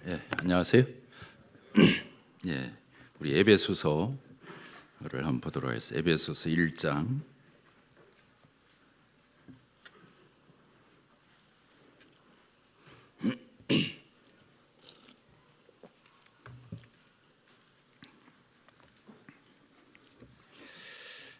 안녕하세요. 예, 우리 에베소서를 한번 보도록 하겠습니다. 에베소서 1장.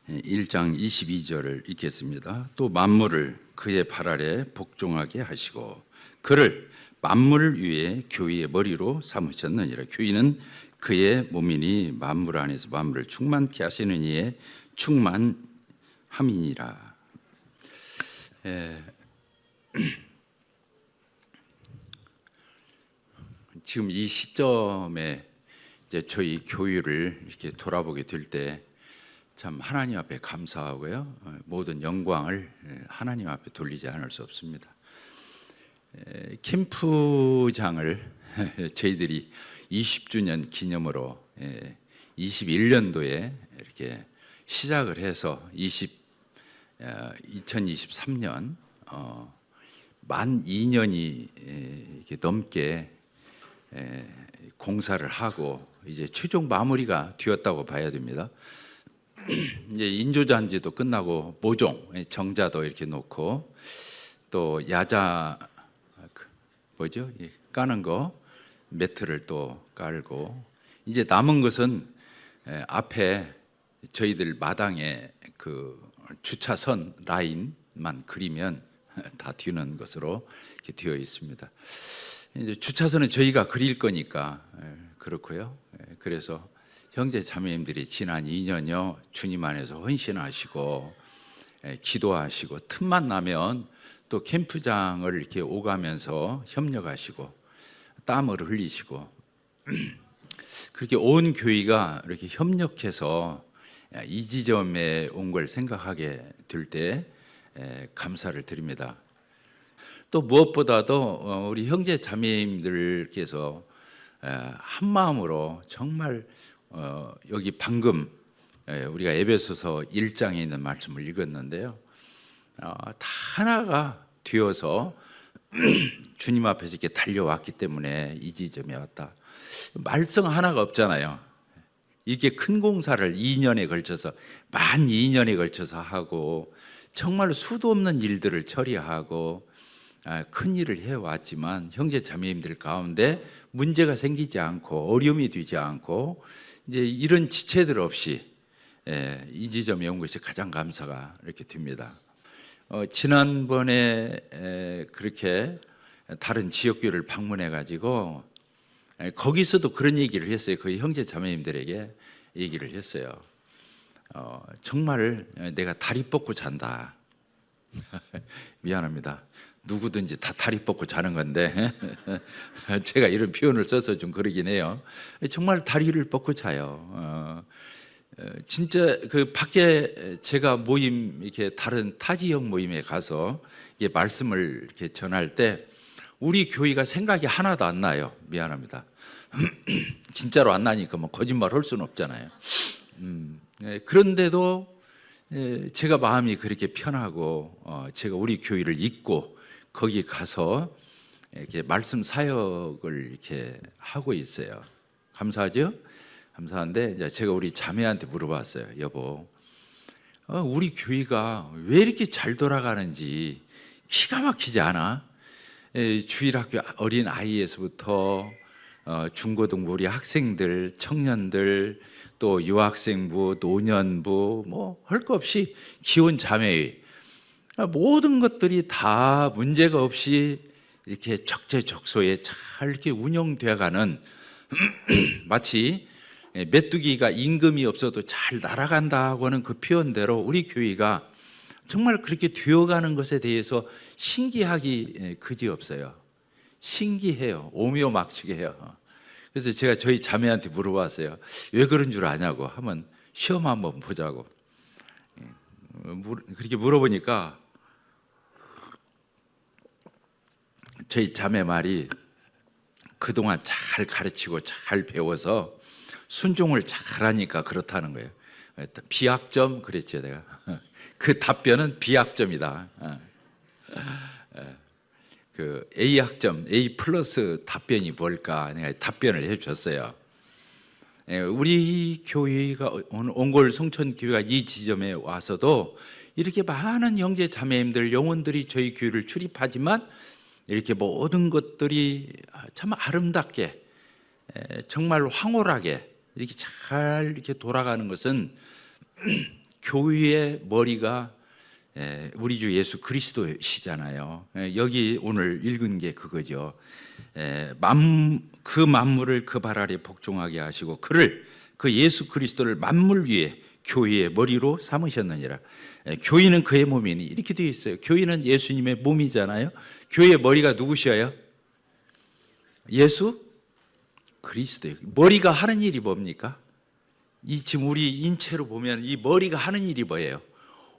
예, 1장 22절을 읽겠습니다. 또 만물을 그의 발 아래 복종하게 하시고 그를 만물을 위해 교회의 머리로 삼으셨느니라. 교회는 그의 몸이니 만물 안에서 만물을 충만케 하시는 이의 충만함이니라. 지금 이 시점에 이제 저희 교회를 이렇게 돌아보게 될 때 참 하나님 앞에 감사하고요, 모든 영광을 하나님 앞에 돌리지 않을 수 없습니다. 캠프장을 저희들이 20주년 기념으로 21년도에 이렇게 시작을 해서 2023년 만 2년이 이렇게 넘게 공사를 하고 이제 최종 마무리가 되었다고 봐야 됩니다. 이제 인조잔지도 끝나고 모종 정자도 이렇게 놓고 또 야자 까는 거 매트를 또 깔고 이제 남은 것은 앞에 저희들 마당에 그 주차선 라인만 그리면 다 뒤는 것으로 이렇게 되어 있습니다. 이제 주차선은 저희가 그릴 거니까 그렇고요. 그래서 형제 자매님들이 지난 2년여 주님 안에서 헌신하시고 기도하시고 틈만 나면 또 캠프장을 이렇게 오가면서 협력하시고 땀을 흘리시고 그렇게 온 교회가 이렇게 협력해서 이 지점에 온 걸 생각하게 될 때 감사를 드립니다. 또 무엇보다도 우리 형제 자매님들께서 한 마음으로 정말 여기 방금 우리가 에베소서 1장에 있는 말씀을 읽었는데요, 다 하나가 되어서 주님 앞에서 이렇게 달려왔기 때문에 이 지점에 왔다. 말썽 하나가 없잖아요. 이렇게 큰 공사를 2년에 걸쳐서 만 2년에 걸쳐서 하고 정말 수도 없는 일들을 처리하고 큰 일을 해왔지만 형제 자매님들 가운데 문제가 생기지 않고 어려움이 되지 않고 이제 이런 지체들 없이 이 지점에 온 것이 가장 감사가 이렇게 됩니다. 지난번에 그렇게 다른 지역교회를 방문해 가지고 거기서도 그런 얘기를 했어요. 그 형제 자매님들에게 얘기를 했어요. 정말 내가 다리 뻗고 잔다. 미안합니다. 누구든지 다 다리 뻗고 자는 건데 제가 이런 표현을 써서 좀 그러긴 해요. 정말 다리를 뻗고 자요. 진짜 그 밖에 제가 모임 이렇게 다른 타 지역 모임에 가서 이게 말씀을 이렇게 전할 때 우리 교회가 생각이 하나도 안 나요. 미안합니다. 진짜로 안 나니까 뭐 거짓말 할 수는 없잖아요. 그런데도 제가 마음이 그렇게 편하고 제가 우리 교회를 잊고 거기 가서 이렇게 말씀 사역을 이렇게 하고 있어요. 감사하죠? 감사한데 이제 제가 우리 자매한테 물어봤어요. 여보, 우리 교회가 왜 이렇게 잘 돌아가는지 기가 막히지 않아? 주일학교 어린 아이에서부터 중고등부 우리 학생들, 청년들, 또 유학생부, 노년부, 뭐 할 거 없이 기혼 자매회 모든 것들이 다 문제가 없이 이렇게 적재적소에 잘 이렇게 운영되어가는 마치 메뚜기가 임금이 없어도 잘 날아간다고 하는 그 표현대로 우리 교회가 정말 그렇게 되어가는 것에 대해서 신기하기 그지없어요. 신기해요. 오묘막측해요. 그래서 제가 저희 자매한테 물어봤어요. 왜 그런 줄 아냐고. 하면 시험 한번 보자고. 그렇게 물어보니까 저희 자매 말이 그동안 잘 가르치고 잘 배워서 순종을 잘하니까 그렇다는 거예요. 비약점 그랬죠 내가. 그 답변은 비약점이다. 그 A 학점, A 플러스 답변이 뭘까 내가 답변을 해줬어요. 우리 교회가 온골 성천교회가 이 지점에 와서도 이렇게 많은 형제 자매님들 영혼들이 저희 교회를 출입하지만 이렇게 모든 것들이 참 아름답게 정말 황홀하게 이렇게 잘 이렇게 돌아가는 것은 교회의 머리가 우리 주 예수 그리스도시잖아요. 여기 오늘 읽은 게 그거죠. 그 만물을 그 발 아래 복종하게 하시고 그를 그 예수 그리스도를 만물 위에 교회의 머리로 삼으셨느니라. 교회는 그의 몸이니 이렇게 되어 있어요. 교회는 예수님의 몸이잖아요. 교회의 머리가 누구셔요? 예수 그리스도예요. 머리가 하는 일이 뭡니까? 이 지금 우리 인체로 보면 이 머리가 하는 일이 뭐예요?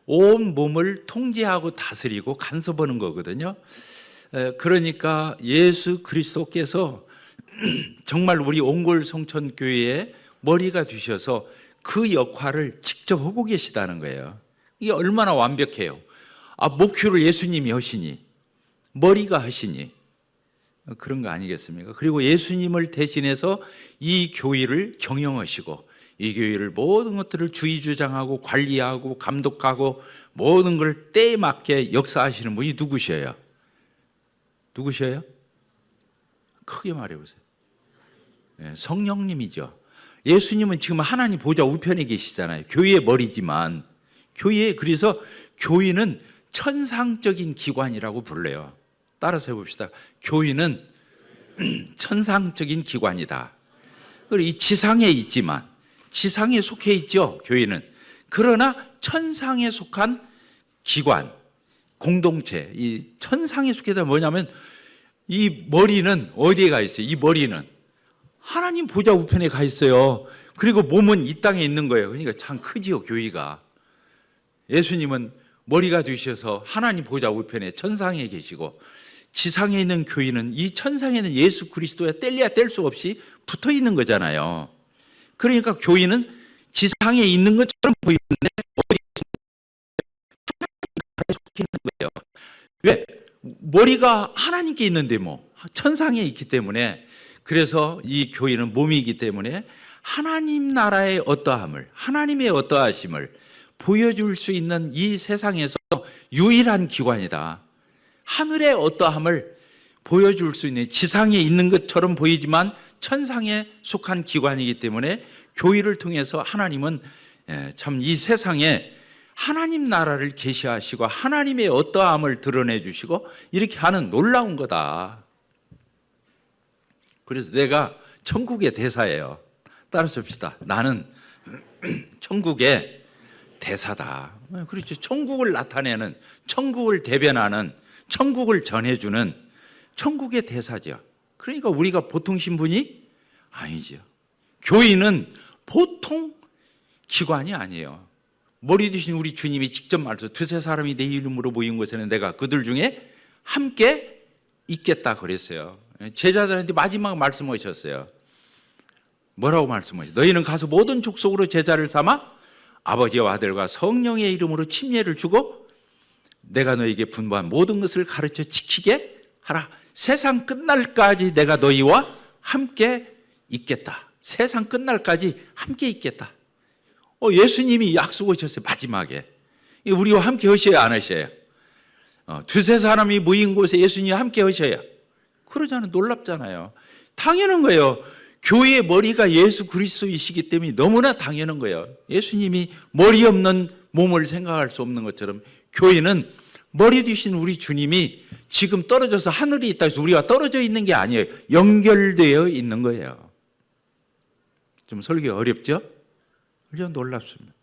온 몸을 통제하고 다스리고 간섭하는 거거든요. 그러니까 예수 그리스도께서 정말 우리 온골 성천교회의 머리가 되셔서 그 역할을 직접 하고 계시다는 거예요. 이게 얼마나 완벽해요. 목표를 예수님이 하시니 머리가 하시니 그런 거 아니겠습니까? 그리고 예수님을 대신해서 이 교회를 경영하시고 이 교회를 모든 것들을 주의주장하고 관리하고 감독하고 모든 걸 때에 맞게 역사하시는 분이 누구셔요? 누구셔요? 크게 말해보세요. 성령님이죠. 예수님은 지금 하나님 보좌 우편에 계시잖아요. 교회의 머리지만 그래서 교회는 천상적인 기관이라고 불러요. 따라서 해봅시다. 교회는 천상적인 기관이다. 그리고 이 지상에 있지만 지상에 속해 있죠. 교회는. 그러나 천상에 속한 기관, 공동체, 이 천상에 속해다 뭐냐면 이 머리는 어디에 가 있어요? 이 머리는 하나님 보좌 우편에 가 있어요. 그리고 몸은 이 땅에 있는 거예요. 그러니까 참 크지요, 교회가. 예수님은 머리가 되셔서 하나님 보좌 우편에 천상에 계시고 지상에 있는 교회는 이 천상에는 예수 그리스도에 뗄래야 뗄 수 없이 붙어 있는 거잖아요. 그러니까 교회는 지상에 있는 것처럼 보이는데 어디에 속해 있는 거예요. 왜? 머리가 하나님께 있는데 뭐 천상에 있기 때문에 그래서 이 교회는 몸이기 때문에 하나님 나라의 어떠함을 하나님의 어떠하심을 보여줄 수 있는 이 세상에서 유일한 기관이다. 하늘의 어떠함을 보여줄 수 있는 지상에 있는 것처럼 보이지만 천상에 속한 기관이기 때문에 교회를 통해서 하나님은 참 이 세상에 하나님 나라를 계시하시고 하나님의 어떠함을 드러내 주시고 이렇게 하는 놀라운 거다. 그래서 내가 천국의 대사예요. 따라서 봅시다. 나는 천국의 대사다. 그렇죠. 천국을 나타내는, 천국을 대변하는, 천국을 전해주는 천국의 대사죠. 그러니까 우리가 보통 신분이 아니죠. 교회는 보통 기관이 아니에요. 머리 되신 우리 주님이 직접 말해서 두세 사람이 내 이름으로 모인 곳에는 내가 그들 중에 함께 있겠다 그랬어요. 제자들한테 마지막 말씀하셨어요. 뭐라고 말씀하셨어요? 너희는 가서 모든 족속으로 제자를 삼아 아버지와 아들과 성령의 이름으로 침례를 주고 내가 너희에게 분부한 모든 것을 가르쳐 지키게 하라. 세상 끝날까지 내가 너희와 함께 있겠다. 세상 끝날까지 함께 있겠다. 예수님이 약속하셨어요. 마지막에. 우리와 함께 하셔야 안 하셔요? 두세 사람이 모인 곳에 예수님이 함께 하셔야. 그러잖아요. 놀랍잖아요. 당연한 거예요. 교회의 머리가 예수 그리스도이시기 때문에 너무나 당연한 거예요. 예수님이 머리 없는 몸을 생각할 수 없는 것처럼 교회는 머리 되신 우리 주님이 지금 떨어져서 하늘에 있다 해서 우리가 떨어져 있는 게 아니에요. 연결되어 있는 거예요. 좀 설교 어렵죠? 좀 놀랍습니다.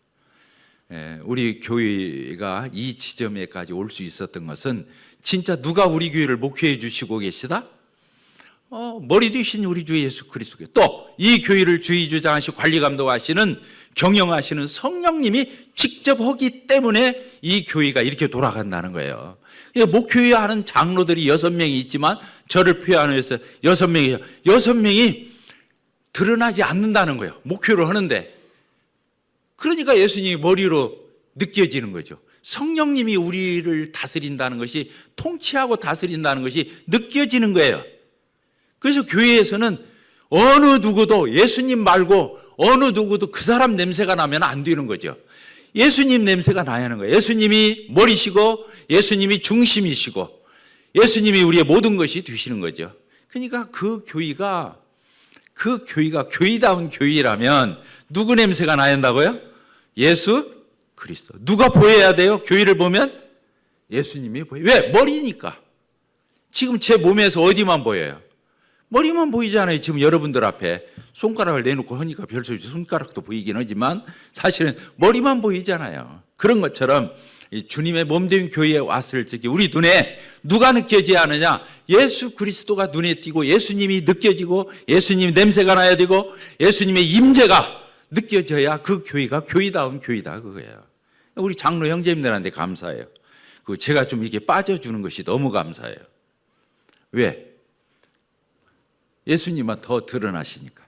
우리 교회가 이 지점에까지 올 수 있었던 것은 진짜 누가 우리 교회를 목회해 주시고 계시다? 머리 되신 우리 주 예수 그리스도, 또 이 교회를 주의주장하시고 관리 감독하시는 경영하시는 성령님이 직접 하기 때문에 이 교회가 이렇게 돌아간다는 거예요. 목회해야 하는 장로들이 6명이 있지만 저를 표현하기 위해서 6명이 드러나지 않는다는 거예요. 목회를 하는데. 그러니까 예수님이 머리로 느껴지는 거죠. 성령님이 우리를 다스린다는 것이, 통치하고 다스린다는 것이 느껴지는 거예요. 그래서 교회에서는 어느 누구도 예수님 말고 어느 누구도 그 사람 냄새가 나면 안 되는 거죠. 예수님 냄새가 나야 하는 거예요. 예수님이 머리시고 예수님이 중심이시고 예수님이 우리의 모든 것이 되시는 거죠. 그러니까 그 교회가 교회다운 교회라면 누구 냄새가 나야 한다고요? 예수 그리스도. 누가 보여야 돼요? 교회를 보면 예수님이 보여요. 왜? 머리니까. 지금 제 몸에서 어디만 보여요? 머리만 보이잖아요. 지금 여러분들 앞에 손가락을 내놓고 하니까 별소리 손가락도 보이긴 하지만 사실은 머리만 보이잖아요. 그런 것처럼 주님의 몸된 교회에 왔을 적에 우리 눈에 누가 느껴져야 하느냐? 예수 그리스도가 눈에 띄고 예수님이 느껴지고 예수님 냄새가 나야 되고 예수님의 임재가 느껴져야 그 교회가 교회다운 교회다 그거예요. 우리 장로 형제님들한테 감사해요. 제가 좀 이렇게 빠져주는 것이 너무 감사해요. 왜? 예수님만 더 드러나시니까.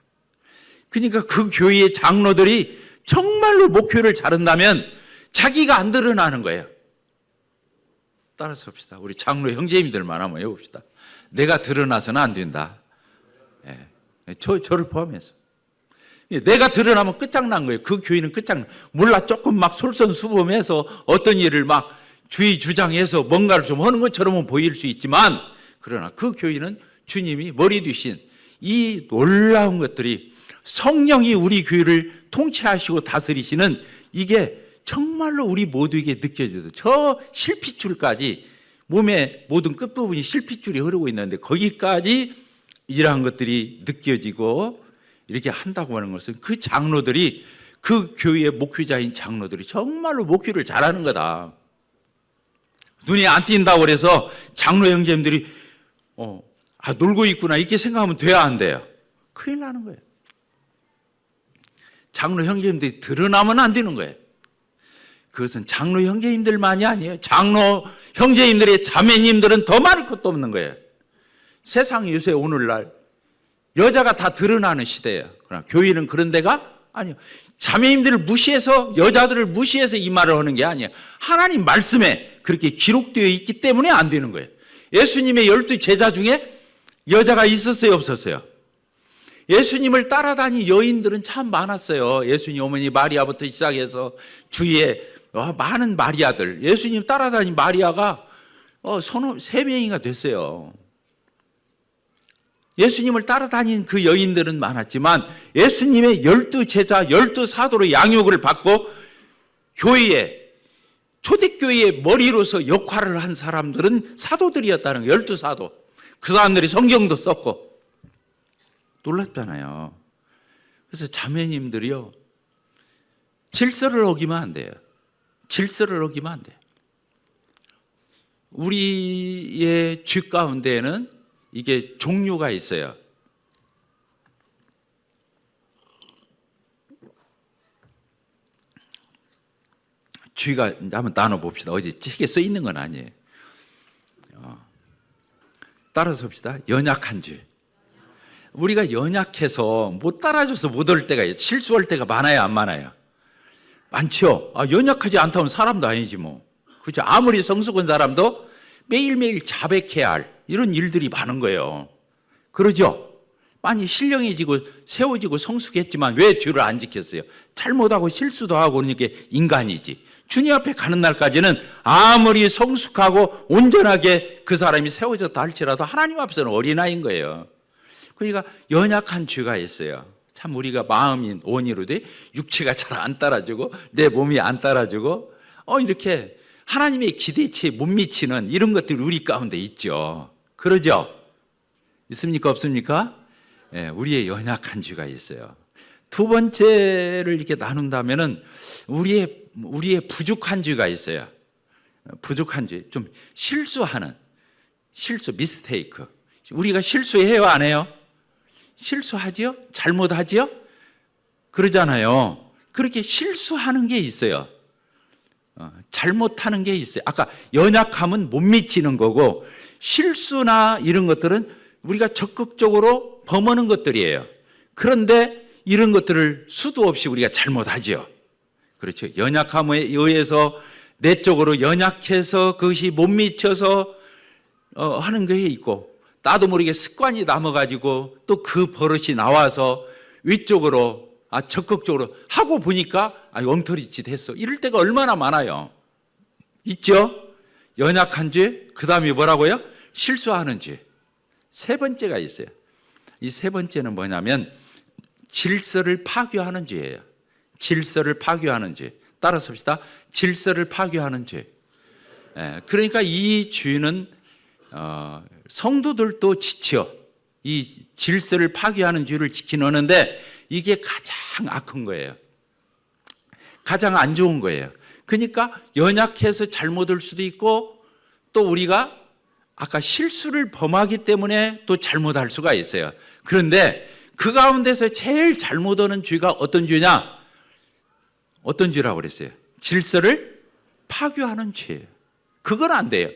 그러니까 그 교회의 장로들이 정말로 목표를 자른다면 자기가 안 드러나는 거예요. 따라서 봅시다. 우리 장로 형제님들만 한번 해봅시다. 내가 드러나서는 안 된다. 예. 저를 포함해서. 내가 드러나면 끝장난 거예요. 그 교회는 끝장나. 몰라 조금 막 솔선수범해서 어떤 일을 막 주의 주장해서 뭔가를 좀 하는 것처럼은 보일 수 있지만 그러나 그 교회는 주님이 머리 되신 이 놀라운 것들이 성령이 우리 교회를 통치하시고 다스리시는 이게 정말로 우리 모두에게 느껴져서 저 실핏줄까지 몸의 모든 끝부분이 실핏줄이 흐르고 있는데 거기까지 이러한 것들이 느껴지고 이렇게 한다고 하는 것은 그 장로들이 그 교회의 목회자인 장로들이 정말로 목회를 잘하는 거다. 눈이 안 띈다고 그래서 장로 형제님들이 놀고 있구나 이렇게 생각하면 돼야 안 돼요. 큰일 나는 거예요. 장로 형제님들이 드러나면 안 되는 거예요. 그것은 장로 형제님들만이 아니에요. 장로 형제님들의 자매님들은 더 많을 것도 없는 거예요. 세상 요새 오늘날 여자가 다 드러나는 시대예요. 그러나 교회는 그런 데가 아니에요. 자매님들을 무시해서 여자들을 무시해서 이 말을 하는 게 아니에요. 하나님 말씀에 그렇게 기록되어 있기 때문에 안 되는 거예요. 예수님의 12 제자 중에 여자가 있었어요, 없었어요? 예수님을 따라다닌 여인들은 참 많았어요. 예수님 어머니 마리아부터 시작해서 주위에 많은 마리아들, 예수님 따라다닌 마리아가 3명이나 됐어요. 예수님을 따라다닌 그 여인들은 많았지만 예수님의 12 제자, 12 사도로 양육을 받고 교회에 초대교회의 머리로서 역할을 한 사람들은 사도들이었다는 거예요. 12 사도. 그 사람들이 성경도 썼고 놀랐잖아요. 그래서 자매님들이요, 질서를 어기면 안 돼요. 질서를 어기면 안 돼요. 우리의 죄 가운데에는 이게 종류가 있어요. 죄가 한번 나눠봅시다. 어디 책에 써 있는 건 아니에요. 따라서 봅시다. 연약한 죄. 우리가 연약해서 못 따라줘서 못 올 때가 있어요. 실수할 때가 많아요, 안 많아요? 많죠. 연약하지 않다면 사람도 아니지 뭐. 그렇죠. 아무리 성숙한 사람도 매일매일 자백해야 할 이런 일들이 많은 거예요. 그러죠. 많이 신령해지고 세워지고 성숙했지만 왜 죄를 안 지켰어요? 잘못하고 실수도 하고 그러니까 인간이지. 주님 앞에 가는 날까지는 아무리 성숙하고 온전하게 그 사람이 세워졌다 할지라도 하나님 앞에서는 어린아이인 거예요. 그러니까 연약한 죄가 있어요. 참 우리가 마음이 원이로 돼 육체가 잘 안 따라주고 내 몸이 안 따라주고 이렇게 하나님의 기대치에 못 미치는 이런 것들이 우리 가운데 있죠. 그러죠? 있습니까? 없습니까? 네, 우리의 연약한 죄가 있어요. 두 번째를 이렇게 나눈다면은 우리의 부족한 죄가 있어요. 부족한 죄, 좀 실수하는 미스테이크. 우리가 실수해요, 안 해요? 실수하지요? 잘못하지요? 그러잖아요. 그렇게 실수하는 게 있어요. 잘못하는 게 있어요. 아까 연약함은 못 미치는 거고 실수나 이런 것들은 우리가 적극적으로 범하는 것들이에요. 그런데 이런 것들을 수도 없이 우리가 잘못하지요. 그렇죠. 연약함에 의해서 내적으로 연약해서 그것이 못 미쳐서 하는 게 있고, 나도 모르게 습관이 남아가지고 또 그 버릇이 나와서 위쪽으로 적극적으로 하고 보니까 엉터리짓 했어. 이럴 때가 얼마나 많아요. 있죠? 연약한 죄, 그 다음에 뭐라고요? 실수하는 죄. 세 번째가 있어요. 이 세 번째는 뭐냐면 질서를 파괴하는 죄예요. 질서를 파괴하는 죄. 따라서 합시다. 질서를 파괴하는 죄. 그러니까 이 죄는 성도들도 지쳐 이 질서를 파괴하는 죄를 지키는데 이게 가장 악한 거예요. 가장 안 좋은 거예요. 그러니까 연약해서 잘못할 수도 있고, 또 우리가 아까 실수를 범하기 때문에 또 잘못할 수가 있어요. 그런데 그 가운데서 제일 잘못하는 죄가 어떤 죄냐? 어떤 죄라고 그랬어요? 질서를 파괴하는 죄예요. 그건 안 돼요.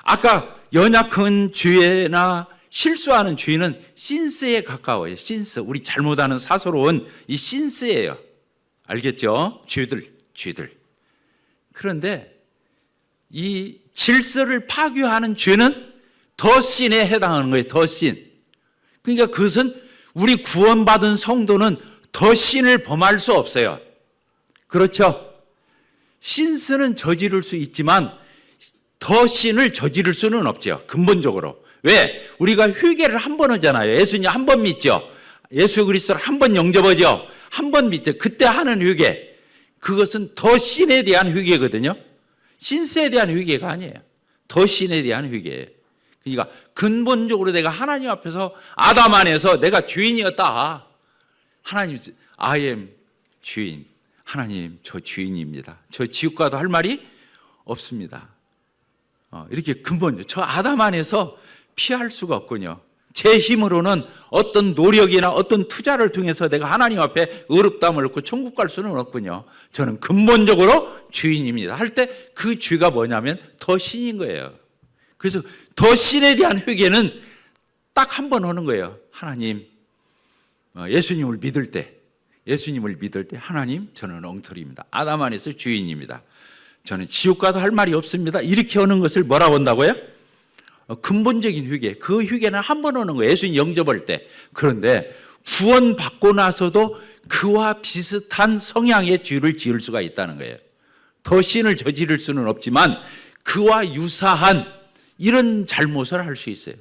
아까 연약한 죄나 실수하는 죄는 신스에 가까워요. 신스. 우리 잘못하는 사소로운 이 신스예요. 알겠죠? 죄들. 그런데 이 질서를 파괴하는 죄는 더 신에 해당하는 거예요. 더 신. 그러니까 그것은 우리 구원받은 성도는 더 신을 범할 수 없어요. 그렇죠? 신스는 저지를 수 있지만 더 신을 저지를 수는 없죠. 근본적으로. 왜? 우리가 회개를 한 번 하잖아요. 예수님 한 번 믿죠. 예수 그리스도를 한 번 영접하죠. 한 번 믿죠. 그때 하는 회개. 그것은 더 신에 대한 회개거든요. 신스에 대한 회개가 아니에요. 더 신에 대한 회개예요. 그러니까 근본적으로 내가 하나님 앞에서 아담 안에서 내가 죄인이었다. 하나님, I am 죄인. 하나님, 저 죄인입니다. 저 지옥 가도 할 말이 없습니다. 이렇게 근본, 저 아담 안에서 피할 수가 없군요. 제 힘으로는 어떤 노력이나 어떤 투자를 통해서 내가 하나님 앞에 의롭다함을 얻고 천국 갈 수는 없군요. 저는 근본적으로 죄인입니다. 할 때 그 죄가 뭐냐면 더 신인 거예요. 그래서 더 신에 대한 회개는 딱 한 번 하는 거예요. 하나님, 예수님을 믿을 때 하나님, 저는 엉터리입니다. 아담 안에서 죄인입니다. 저는 지옥 가도 할 말이 없습니다. 이렇게 하는 것을 뭐라고 한다고요? 근본적인 회개. 그 회개는 한 번 하는 거예요. 예수님 영접할 때. 그런데 구원받고 나서도 그와 비슷한 성향의 죄를 지을 수가 있다는 거예요. 더 신을 저지를 수는 없지만 그와 유사한 이런 잘못을 할 수 있어요.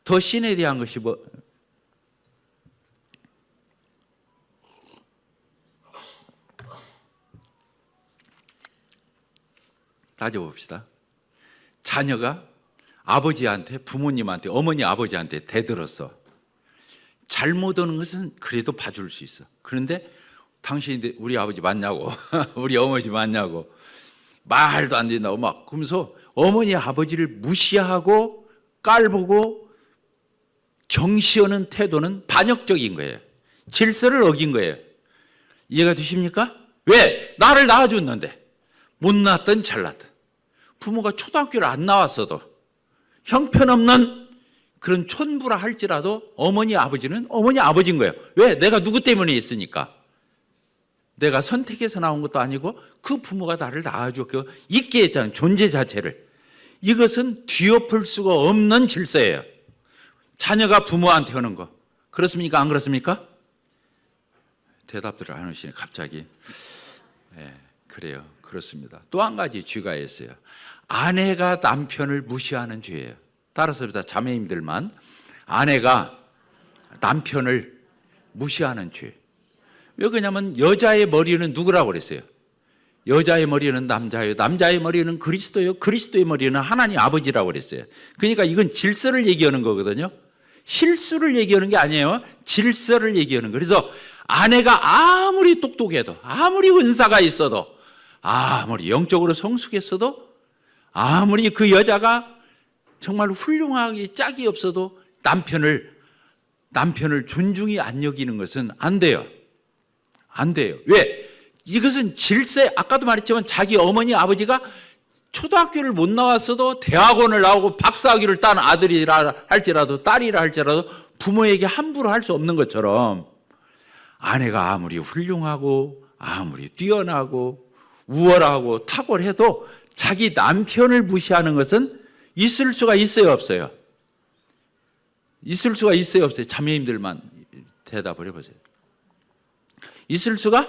더 신에 대한 것이 따져봅시다. 자녀가 아버지한테, 부모님한테, 어머니 아버지한테 대들었어. 잘못하는 것은 그래도 봐줄 수 있어. 그런데 당신이 우리 아버지 맞냐고 우리 어머니 맞냐고 말도 안 된다고 막 그러면서 어머니 아버지를 무시하고 깔보고 경시하는 태도는 반역적인 거예요. 질서를 어긴 거예요. 이해가 되십니까? 왜? 나를 낳아줬는데 못 낳았든 잘났든 부모가 초등학교를 안 나왔어도 형편없는 그런 촌부라 할지라도 어머니 아버지는 어머니 아버지인 거예요. 왜? 내가 누구 때문에 있으니까. 내가 선택해서 나온 것도 아니고 그 부모가 나를 낳아주고 있게 했다는 존재 자체를. 이것은 뒤엎을 수가 없는 질서예요. 자녀가 부모한테 하는 거. 그렇습니까? 안 그렇습니까? 대답들을 안 하시네 갑자기. 네, 그래요. 그렇습니다. 또 한 가지 죄가 있어요. 아내가 남편을 무시하는 죄예요. 따라서 자매님들만 아내가 남편을 무시하는 죄. 왜 그러냐면 여자의 머리는 누구라고 그랬어요? 여자의 머리는 남자예요. 남자의 머리는 그리스도예요. 그리스도의 머리는 하나님 아버지라고 그랬어요. 그러니까 이건 질서를 얘기하는 거거든요. 실수를 얘기하는 게 아니에요. 질서를 얘기하는 거예요. 그래서 아내가 아무리 똑똑해도 아무리 은사가 있어도 아무리 영적으로 성숙했어도 아무리 그 여자가 정말 훌륭하게 짝이 없어도 남편을 존중이 안 여기는 것은 안 돼요. 안 돼요. 왜? 이것은 질서에 아까도 말했지만 자기 어머니 아버지가 초등학교를 못 나왔어도 대학원을 나오고 박사학위를 딴 아들이라 할지라도 딸이라 할지라도 부모에게 함부로 할 수 없는 것처럼 아내가 아무리 훌륭하고 아무리 뛰어나고 우월하고 탁월해도 자기 남편을 무시하는 것은 있을 수가 있어요, 없어요? 있을 수가 있어요, 없어요? 자매님들만 대답을 해보세요. 있을 수가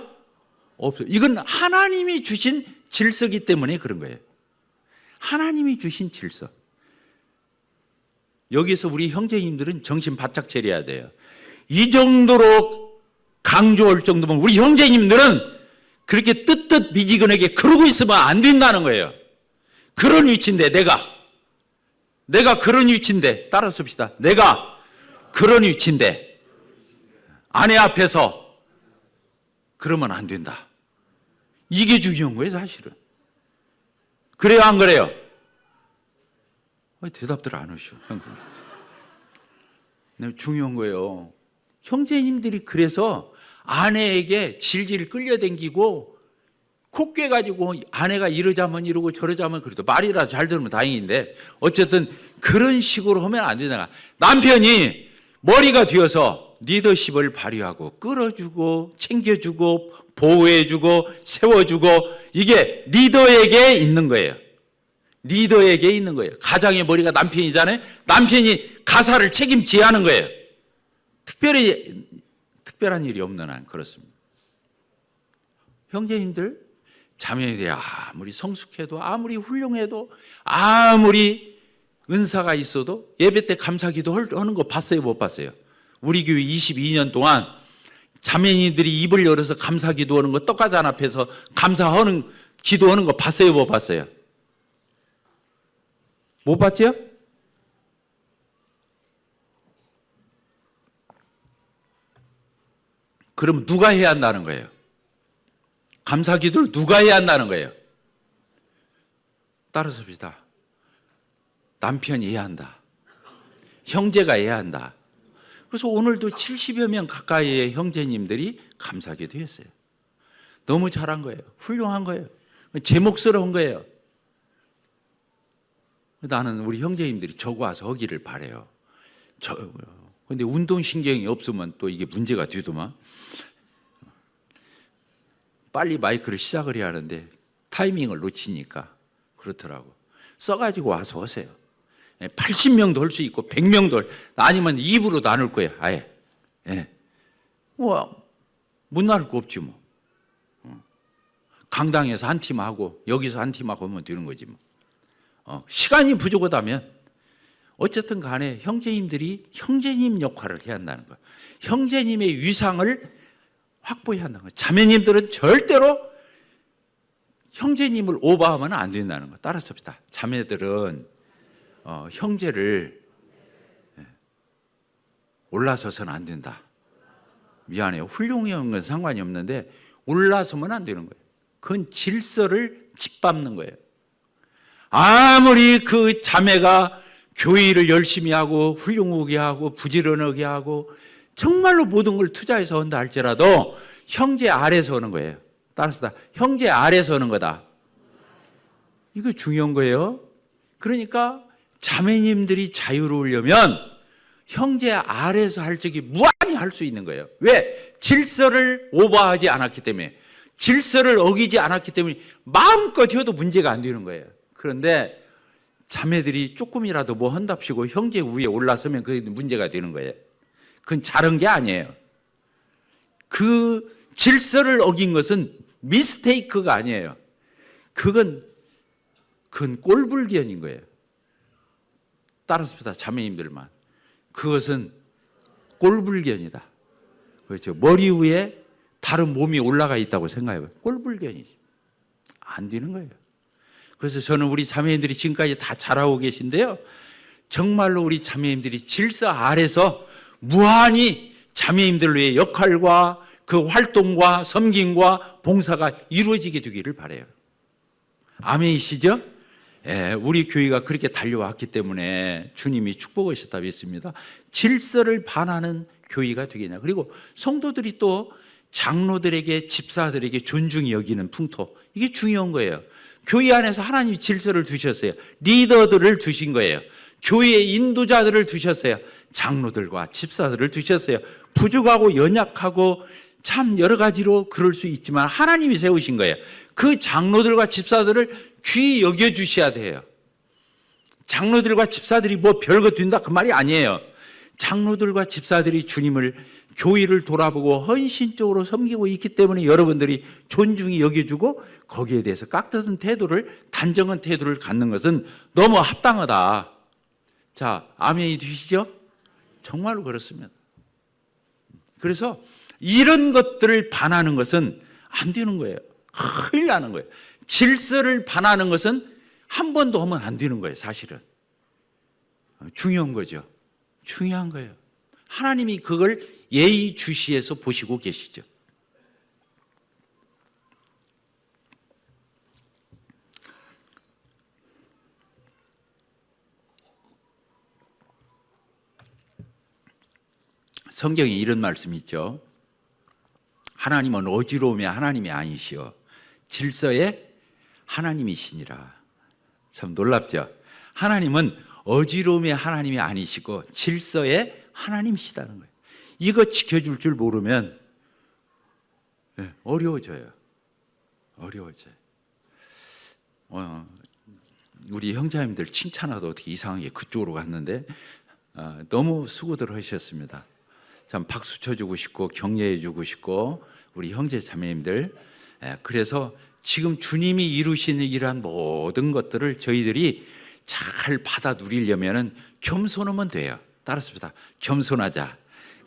없어요. 이건 하나님이 주신 질서이기 때문에 그런 거예요. 하나님이 주신 질서. 여기서 우리 형제님들은 정신 바짝 차려야 돼요. 이 정도로 강조할 정도면 우리 형제님들은 그렇게 뜨뜻 미지근하게 그러고 있으면 안 된다는 거예요. 그런 위치인데 내가 그런 위치인데, 따라서 봅시다. 내가 그런 위치인데 아내 앞에서 그러면 안 된다. 이게 중요한 거예요, 사실은. 그래요, 안 그래요? 대답들 안 하셔. 중요한 거예요. 형제님들이 그래서 아내에게 질질 끌려다니고 코 꿰가지고 아내가 이러자면 이러고 저러자면 그래도 말이라도 잘 들으면 다행인데 어쨌든 그런 식으로 하면 안 된다. 남편이 머리가 되어서 리더십을 발휘하고 끌어주고 챙겨주고 보호해주고 세워주고 이게 리더에게 있는 거예요. 리더에게 있는 거예요. 가장의 머리가 남편이잖아요. 남편이 가사를 책임져야 하는 거예요. 특별한 일이 없는 한 그렇습니다. 형제님들, 자매들이 아무리 성숙해도 아무리 훌륭해도 아무리 은사가 있어도 예배 때 감사기도 하는 거 봤어요, 못 봤어요? 우리 교회 22년 동안 자매님들이 입을 열어서 감사기도 하는 거, 떡가잔 앞에서 감사하는 기도하는 거 봤어요, 못 봤어요? 못 봤죠? 그럼 누가 해야 한다는 거예요? 감사기도를 누가 해야 한다는 거예요? 따라서 봅시다. 남편이 해야 한다. 형제가 해야 한다. 그래서 오늘도 70여 명 가까이의 형제님들이 감사기도 했어요. 너무 잘한 거예요. 훌륭한 거예요. 제목스러운 거예요. 나는 우리 형제님들이 저거 와서 하기를 바라요. 근데 운동신경이 없으면 또 이게 문제가 되더만. 빨리 마이크를 시작을 해야 하는데 타이밍을 놓치니까 그렇더라고. 써가지고 와서 하세요. 80명도 할 수 있고 100명도 아니면 2부로 나눌 거예요. 아예. 못 나눌 거 없지 뭐. 강당에서 한 팀 하고 여기서 한 팀 하고 하면 되는 거지 뭐. 시간이 부족하다면 어쨌든 간에 형제님들이 형제님 역할을 해야 한다는 거예요. 형제님의 위상을 확보해야 한다는 거예요. 자매님들은 절대로 형제님을 오버하면 안 된다는 거예요. 따라서 봅시다. 자매들은 형제를 올라서서는 안 된다. 미안해요. 훌륭한 건 상관이 없는데 올라서면 안 되는 거예요. 그건 질서를 짓밟는 거예요. 아무리 그 자매가 교회를 열심히 하고 훌륭하게 하고 부지런하게 하고 정말로 모든 걸 투자해서 한다 할지라도 형제 아래서 오는 거예요. 따라서 형제 아래서 오는 거다. 이거 중요한 거예요. 그러니까 자매님들이 자유로우려면 형제 아래서 할 적이 무한히 할 수 있는 거예요. 왜? 질서를 오버하지 않았기 때문에, 질서를 어기지 않았기 때문에 마음껏 해도 문제가 안 되는 거예요. 그런데 자매들이 조금이라도 뭐 한답시고 형제 위에 올라서면 그게 문제가 되는 거예요. 그건 잘한 게 아니에요. 그 질서를 어긴 것은 미스테이크가 아니에요. 그건 꼴불견인 거예요. 따라서 자매님들만. 그것은 꼴불견이다. 그렇죠. 머리 위에 다른 몸이 올라가 있다고 생각해봐요. 꼴불견이지. 안 되는 거예요. 그래서 저는 우리 자매님들이 지금까지 다 잘하고 계신데요. 정말로 우리 자매님들이 질서 아래서 무한히 자매님들 위해 역할과 그 활동과 섬김과 봉사가 이루어지게 되기를 바라요. 아멘이시죠? 우리 교회가 그렇게 달려왔기 때문에 주님이 축복하셨다 믿습니다. 질서를 반하는 교회가 되겠냐. 그리고 성도들이 또 장로들에게 집사들에게 존중이 여기는 풍토, 이게 중요한 거예요. 교회 안에서 하나님이 질서를 두셨어요. 리더들을 두신 거예요. 교회의 인도자들을 두셨어요. 장로들과 집사들을 두셨어요. 부족하고 연약하고 참 여러 가지로 그럴 수 있지만 하나님이 세우신 거예요. 그 장로들과 집사들을 귀히 여겨주셔야 돼요. 장로들과 집사들이 뭐 별거 된다 그 말이 아니에요. 장로들과 집사들이 주님을, 교회를 돌아보고 헌신적으로 섬기고 있기 때문에 여러분들이 존중히 여겨주고 거기에 대해서 깍듯한 태도를, 단정한 태도를 갖는 것은 너무 합당하다. 자, 아멘이 되시죠? 정말로 그렇습니다. 그래서 이런 것들을 반하는 것은 안 되는 거예요. 큰일 나는 거예요. 질서를 반하는 것은 한 번도 하면 안 되는 거예요. 사실은 중요한 거죠. 중요한 거예요. 하나님이 그걸 예의주시해서 보시고 계시죠. 성경에 이런 말씀이 있죠. 하나님은 어지러움의 하나님이 아니시오 질서의 하나님이시니라. 참 놀랍죠. 하나님은 어지러움의 하나님이 아니시고 질서의 하나님이시다는 거예요. 이거 지켜줄 줄 모르면 어려워져요. 우리 형제님들 칭찬하다 어떻게 이상하게 그쪽으로 갔는데 너무 수고들 하셨습니다. 참 박수 쳐주고 싶고 격려해 주고 싶고 우리 형제 자매님들, 그래서 지금 주님이 이루시는 이러한 모든 것들을 저희들이 잘 받아 누리려면 겸손하면 돼요. 따랐습니다. 겸손하자.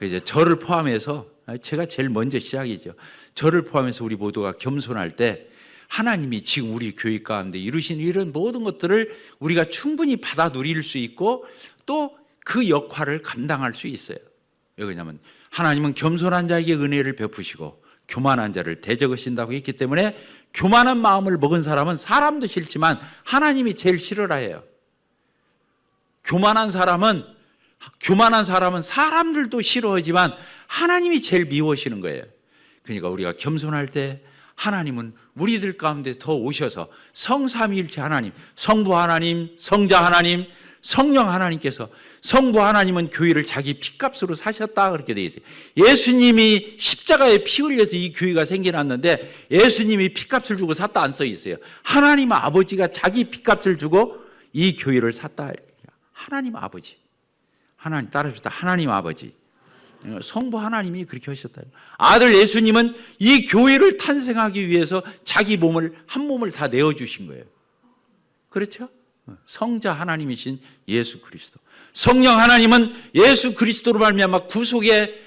이제 저를 포함해서, 제가 제일 먼저 시작이죠. 저를 포함해서 우리 모두가 겸손할 때 하나님이 지금 우리 교회 가운데 이루신 이런 모든 것들을 우리가 충분히 받아 누릴 수 있고 또 그 역할을 감당할 수 있어요. 왜 그러냐면 하나님은 겸손한 자에게 은혜를 베푸시고 교만한 자를 대적하신다고 했기 때문에 교만한 마음을 먹은 사람은 사람도 싫지만 하나님이 제일 싫어라 해요. 교만한 사람은 사람들도 싫어하지만 하나님이 제일 미워하시는 거예요. 그러니까 우리가 겸손할 때 하나님은 우리들 가운데 더 오셔서 성삼위일체 하나님, 성부 하나님, 성자 하나님, 성령 하나님께서, 성부 하나님은 교회를 자기 피값으로 사셨다 그렇게 되어 있어요. 예수님이 십자가에 피 흘려서 이 교회가 생겨났는데 예수님이 피값을 주고 샀다 안 써 있어요. 하나님 아버지가 자기 피값을 주고 이 교회를 샀다. 하나님 아버지, 하나님 따라합시다. 하나님 아버지, 성부 하나님이 그렇게 하셨다. 아들 예수님은 이 교회를 탄생하기 위해서 자기 몸을, 한 몸을 다 내어주신 거예요. 그렇죠? 성자 하나님이신 예수 그리스도, 성령 하나님은 예수 그리스도로 말미암아 구속의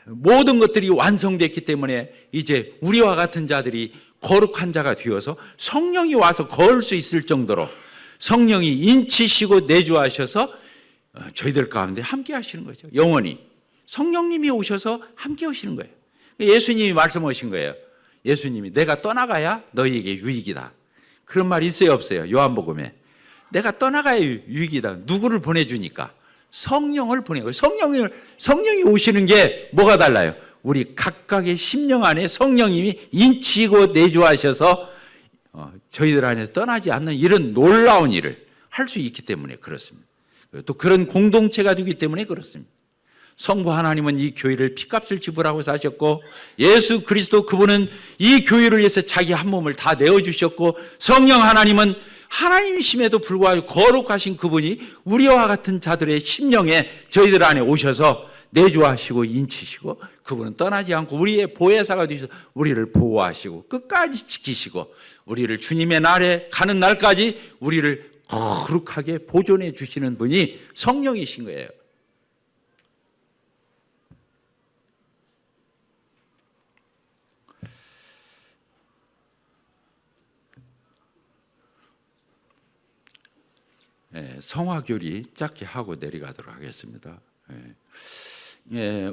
모든 것들이 완성됐기 때문에 이제 우리와 같은 자들이 거룩한 자가 되어서 성령이 와서 거울 수 있을 정도로 성령이 인치시고 내주하셔서 저희들 가운데 함께 하시는 거죠. 영원히 성령님이 오셔서 함께 하시는 거예요. 예수님이 말씀하신 거예요. 예수님이 내가 떠나가야 너희에게 유익이다. 그런 말 있어요 없어요? 요한복음에 내가 떠나가야 유익이다. 누구를 보내주니까? 성령을 보내요. 성령이 오시는 게 뭐가 달라요? 우리 각각의 심령 안에 성령님이 인치고 내주하셔서 저희들 안에서 떠나지 않는 이런 놀라운 일을 할 수 있기 때문에 그렇습니다. 또 그런 공동체가 되기 때문에 그렇습니다. 성부 하나님은 이 교회를 피값을 지불하고 사셨고 예수 그리스도 그분은 이 교회를 위해서 자기 한 몸을 다 내어주셨고 성령 하나님은 하나님이심에도 불구하고 거룩하신 그분이 우리와 같은 자들의 심령에 저희들 안에 오셔서 내주하시고 인치시고 그분은 떠나지 않고 우리의 보혜사가 되셔서 우리를 보호하시고 끝까지 지키시고 우리를 주님의 날에 가는 날까지 우리를 거룩하게 보존해 주시는 분이 성령이신 거예요. 성화교리 짧게 하고 내려가도록 하겠습니다.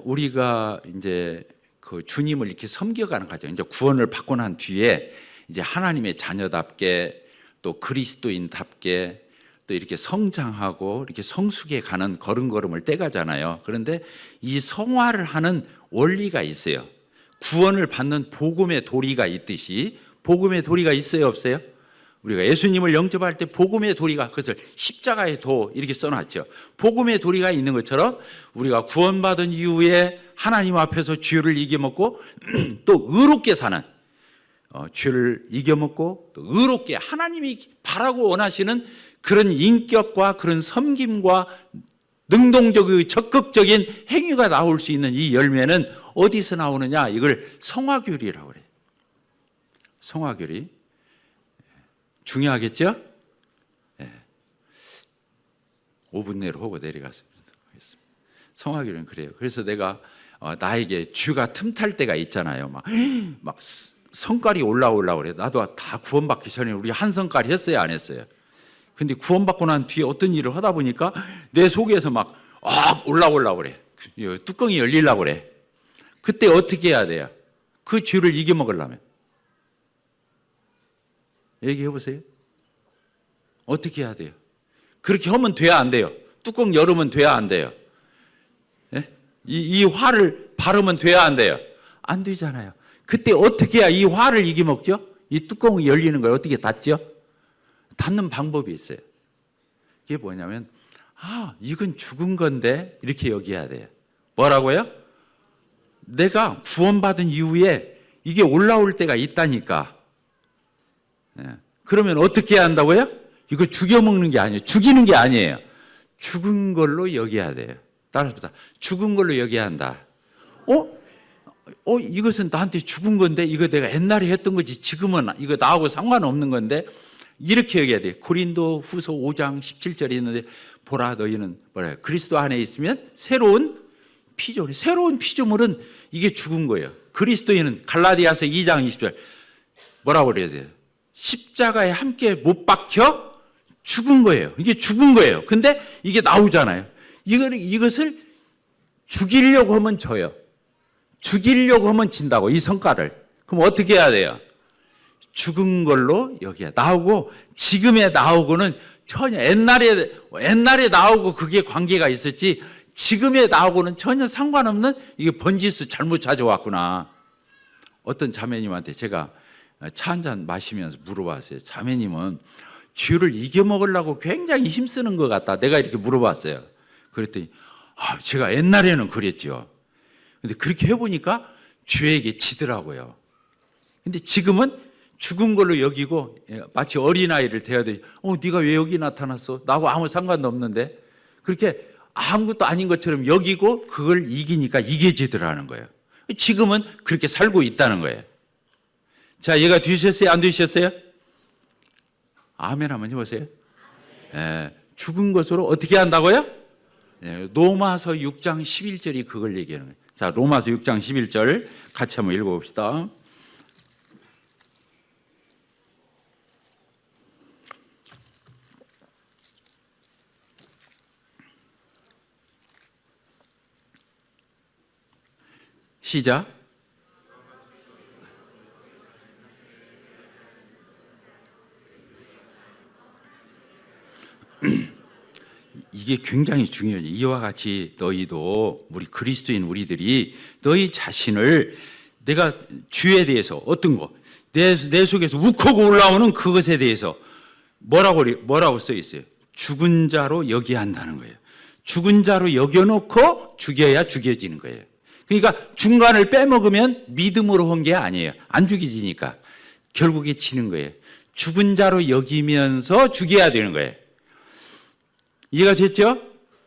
우리가 이제 그 주님을 이렇게 섬겨가는 과정, 이제 구원을 받고 난 뒤에 이제 하나님의 자녀답게 또 그리스도인답게 또 이렇게 성장하고 이렇게 성숙해 가는 걸음걸음을 떼가잖아요. 그런데 이 성화를 하는 원리가 있어요. 구원을 받는 복음의 도리가 있듯이 복음의 도리가 있어요 없어요? 우리가 예수님을 영접할 때 복음의 도리가, 그것을 십자가의 도 이렇게 써놨죠. 복음의 도리가 있는 것처럼 우리가 구원받은 이후에 하나님 앞에서 죄를 이겨먹고 또 의롭게 사는, 죄를 이겨먹고 또 의롭게 하나님이 바라고 원하시는 그런 인격과 그런 섬김과 능동적이고 적극적인 행위가 나올 수 있는 이 열매는 어디서 나오느냐? 이걸 성화교리라고 그래요. 성화교리. 중요하겠죠? 5분 내로 하고 내려가겠습니다. 성화교리는 그래요. 그래서 내가 나에게 쥐가 틈탈 때가 있잖아요. 막 성깔이 올라오려고 그래. 나도 다 구원받기 전에 우리 한 성깔 했어요, 안 했어요? 근데 구원받고 난 뒤에 어떤 일을 하다 보니까 내 속에서 막 올라오려고 그래. 뚜껑이 열리려고 그래. 그때 어떻게 해야 돼요? 그 죄를 이겨먹으려면. 얘기해 보세요. 어떻게 해야 돼요? 그렇게 하면 돼야 안 돼요? 뚜껑 열으면 돼야 안 돼요? 예? 이 화를 바르면 돼야 안 돼요? 안 되잖아요. 그때 어떻게 해야 이 화를 이겨먹죠? 이 뚜껑이 열리는 걸 어떻게 닫죠? 닫는 방법이 있어요. 이게 뭐냐면 이건 죽은 건데 이렇게 여겨야 돼요. 뭐라고요? 내가 구원받은 이후에 이게 올라올 때가 있다니까. 그러면 어떻게 해야 한다고요? 이거 죽여먹는 게 아니에요. 죽이는 게 아니에요. 죽은 걸로 여겨야 돼요. 따라서 죽은 걸로 여겨야 한다. 이것은 나한테 죽은 건데 이거 내가 옛날에 했던 거지 지금은 이거 나하고 상관없는 건데 이렇게 여겨야 돼요. 고린도 후서 5장 17절에 있는데 보라 너희는 뭐래요? 그리스도 안에 있으면 새로운 피조물. 새로운 피조물은 이게 죽은 거예요. 그리스도인은 갈라디아서 2장 20절 뭐라고 그래야 돼요? 십자가에 함께 못 박혀 죽은 거예요. 이게 죽은 거예요. 근데 이게 나오잖아요. 이것을 죽이려고 하면 져요. 죽이려고 하면 진다고, 이 성과를. 그럼 어떻게 해야 돼요? 죽은 걸로 여기야. 나오고, 지금에 나오고는 전혀 옛날에 나오고 그게 관계가 있었지, 지금에 나오고는 전혀 상관없는 이게 번지수 잘못 찾아왔구나. 어떤 자매님한테 제가 차 한잔 마시면서 물어봤어요. 자매님은 죄를 이겨먹으려고 굉장히 힘쓰는 것 같다. 내가 이렇게 물어봤어요. 그랬더니, 제가 옛날에는 그랬죠. 근데 그렇게 해보니까 죄에게 지더라고요. 근데 지금은 죽은 걸로 여기고 마치 어린아이를 대하듯이 네가 왜 여기 나타났어? 나하고 아무 상관도 없는데. 그렇게 아무것도 아닌 것처럼 여기고 그걸 이기니까 이겨지더라는 거예요. 지금은 그렇게 살고 있다는 거예요. 자, 얘가 되셨어요? 안 되셨어요? 아멘 한번 해보세요. 죽은 것으로 어떻게 한다고요? 로마서 6장 11절이 그걸 얘기하는 거예요. 자, 로마서 6장 11절 같이 한번 읽어봅시다. 시작. 이게 굉장히 중요해요. 이와 같이 너희도 우리 그리스도인 우리들이 너희 자신을 내가 죄에 대해서 어떤 거 내 속에서 욱하고 올라오는 그것에 대해서 뭐라고 써 있어요? 죽은 자로 여겨야 한다는 거예요. 죽은 자로 여겨놓고 죽여야 죽여지는 거예요. 그러니까 중간을 빼먹으면 믿음으로 한 게 아니에요. 안 죽여지니까 결국에 지는 거예요. 죽은 자로 여기면서 죽여야 되는 거예요. 이해가 됐죠?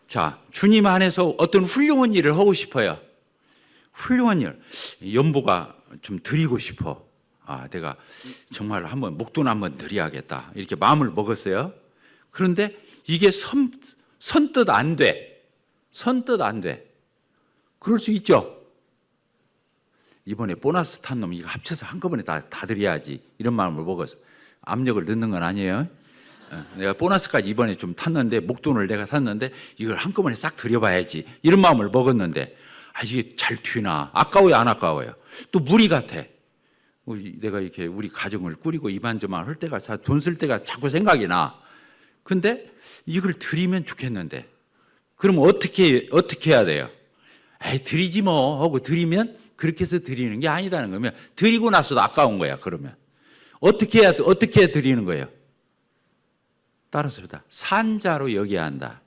자, 주님 안에서 어떤 훌륭한 일을 하고 싶어요. 훌륭한 일, 연보가 좀 드리고 싶어. 내가 정말 한번 목돈 한번 드려야겠다. 이렇게 마음을 먹었어요. 그런데 이게 선뜻 안 돼. 선뜻 안 돼. 그럴 수 있죠. 이번에 보너스 탄 놈 이거 합쳐서 한꺼번에 다 드려야지. 이런 마음을 먹어서 압력을 넣는 건 아니에요. 내가 보너스까지 이번에 좀 탔는데 목돈을 내가 샀는데 이걸 한꺼번에 싹 들여봐야지 이런 마음을 먹었는데 이게 잘 되나 아까워요 안 아까워요? 또 무리 같아. 내가 이렇게 우리 가정을 꾸리고 이만저만 할 때가 돈 쓸 때가 자꾸 생각이 나. 근데 이걸 드리면 좋겠는데 그럼 어떻게 해야 돼요? 드리지 뭐 하고 드리면 그렇게 해서 드리는 게 아니다는 거면 드리고 나서도 아까운 거야. 그러면 어떻게 드리는 거예요? 따라서다 산자로 여겨야 한다.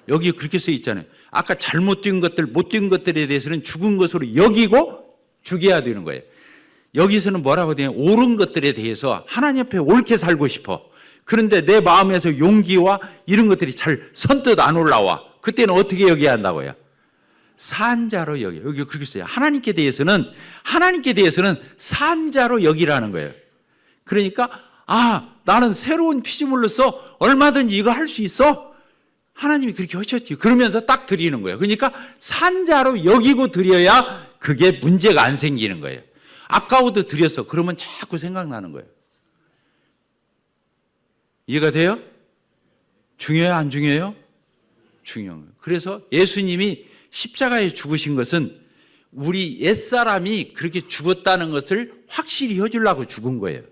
여기 그렇게 써 있잖아요. 아까 잘못된 것들, 못된 것들에 대해서는 죽은 것으로 여기고 죽여야 되는 거예요. 여기서는 뭐라고 되냐? 옳은 것들에 대해서 하나님 앞에 옳게 살고 싶어. 그런데 내 마음에서 용기와 이런 것들이 잘 선뜻 안 올라와. 그때는 어떻게 여겨야 한다고요? 산자로 여겨. 여기 그렇게 써요. 하나님께 대해서는 산자로 여기라는 거예요. 그러니까 나는 새로운 피조물로서 얼마든지 이거 할 수 있어. 하나님이 그렇게 하셨지. 그러면서 딱 드리는 거예요. 그러니까 산자로 여기고 드려야 그게 문제가 안 생기는 거예요. 아까워도 드렸어. 그러면 자꾸 생각나는 거예요. 이해가 돼요? 중요해요? 안 중요해요? 중요해요. 그래서 예수님이 십자가에 죽으신 것은 우리 옛사람이 그렇게 죽었다는 것을 확실히 해주려고 죽은 거예요.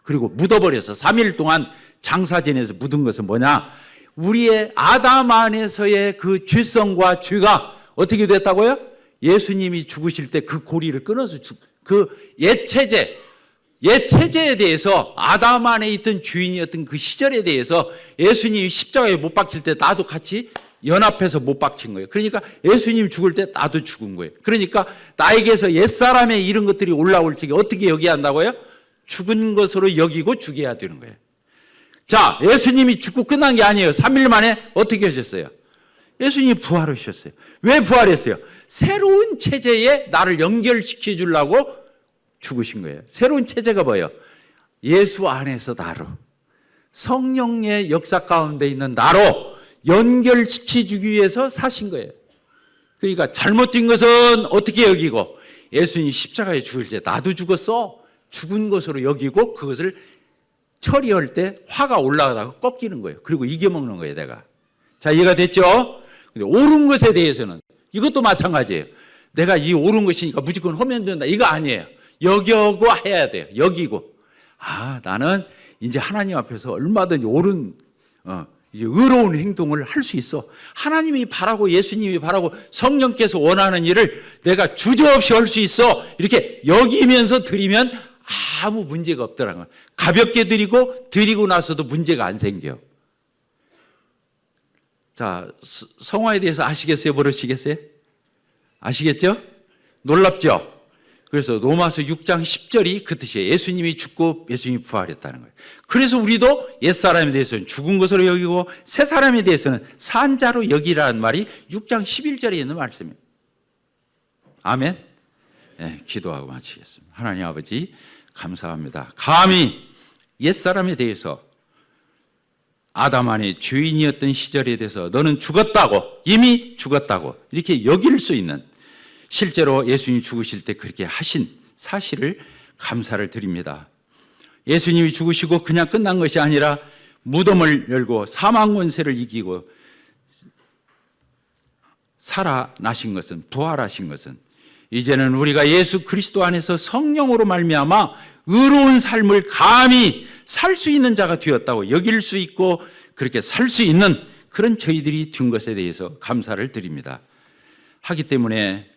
그리고 묻어버려서 3일 동안 장사진에서 묻은 것은 뭐냐? 우리의 아담 안에서의 그 죄성과 죄가 어떻게 됐다고요? 예수님이 죽으실 때 그 고리를 끊어서 그 옛체제에 대해서 아담 안에 있던 죄인이었던 그 시절에 대해서 예수님이 십자가에 못 박힐 때 나도 같이 연합해서 못 박힌 거예요. 그러니까 예수님 죽을 때 나도 죽은 거예요. 그러니까 나에게서 옛사람의 이런 것들이 올라올 적에 어떻게 여겨야 한다고요? 죽은 것으로 여기고 죽여야 되는 거예요. 자, 예수님이 죽고 끝난 게 아니에요. 3일 만에 어떻게 하셨어요? 예수님이 부활하셨어요. 왜 부활했어요? 새로운 체제에 나를 연결시켜 주려고 죽으신 거예요. 새로운 체제가 뭐예요? 예수 안에서 나로, 성령의 역사 가운데 있는 나로 연결시켜 주기 위해서 사신 거예요. 그러니까 잘못된 것은 어떻게 여기고, 예수님이 십자가에 죽을 때 나도 죽었어. 죽은 것으로 여기고 그것을 처리할 때 화가 올라가다가 꺾이는 거예요. 그리고 이겨먹는 거예요, 내가. 자, 이해가 됐죠? 근데 옳은 것에 대해서는 이것도 마찬가지예요. 내가 이 옳은 것이니까 무조건 하면 된다. 이거 아니에요. 여기고 해야 돼요. 여기고. 나는 이제 하나님 앞에서 얼마든지 옳은, 의로운 행동을 할 수 있어. 하나님이 바라고 예수님이 바라고 성령께서 원하는 일을 내가 주저없이 할 수 있어. 이렇게 여기면서 드리면 아무 문제가 없더라고요. 가볍게 드리고 나서도 문제가 안 생겨. 자, 성화에 대해서 아시겠어요? 모르시겠어요? 아시겠죠? 놀랍죠? 그래서 로마서 6장 10절이 그 뜻이에요. 예수님이 죽고 예수님이 부활했다는 거예요. 그래서 우리도 옛사람에 대해서는 죽은 것으로 여기고 새사람에 대해서는 산자로 여기라는 말이 6장 11절에 있는 말씀이에요. 아멘. 네, 기도하고 마치겠습니다. 하나님 아버지 감사합니다. 감히 옛사람에 대해서 아담 안에 죄인이었던 시절에 대해서 너는 죽었다고, 이미 죽었다고 이렇게 여길 수 있는, 실제로 예수님이 죽으실 때 그렇게 하신 사실을 감사를 드립니다. 예수님이 죽으시고 그냥 끝난 것이 아니라 무덤을 열고 사망 권세를 이기고 살아나신 것은, 부활하신 것은 이제는 우리가 예수 그리스도 안에서 성령으로 말미암아 의로운 삶을 감히 살 수 있는 자가 되었다고 여길 수 있고 그렇게 살 수 있는 그런 저희들이 된 것에 대해서 감사를 드립니다. 하기 때문에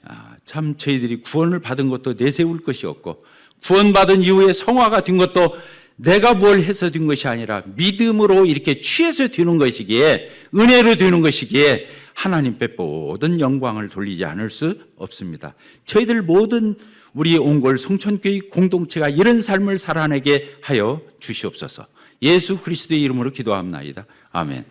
참 저희들이 구원을 받은 것도 내세울 것이 없고, 구원받은 이후에 성화가 된 것도 내가 뭘 해서 된 것이 아니라 믿음으로 이렇게 취해서 되는 것이기에, 은혜로 되는 것이기에 하나님께 모든 영광을 돌리지 않을 수 없습니다. 저희들 모든 우리 온골 송천교회 공동체가 이런 삶을 살아내게 하여 주시옵소서. 예수 그리스도의 이름으로 기도합나이다. 아멘.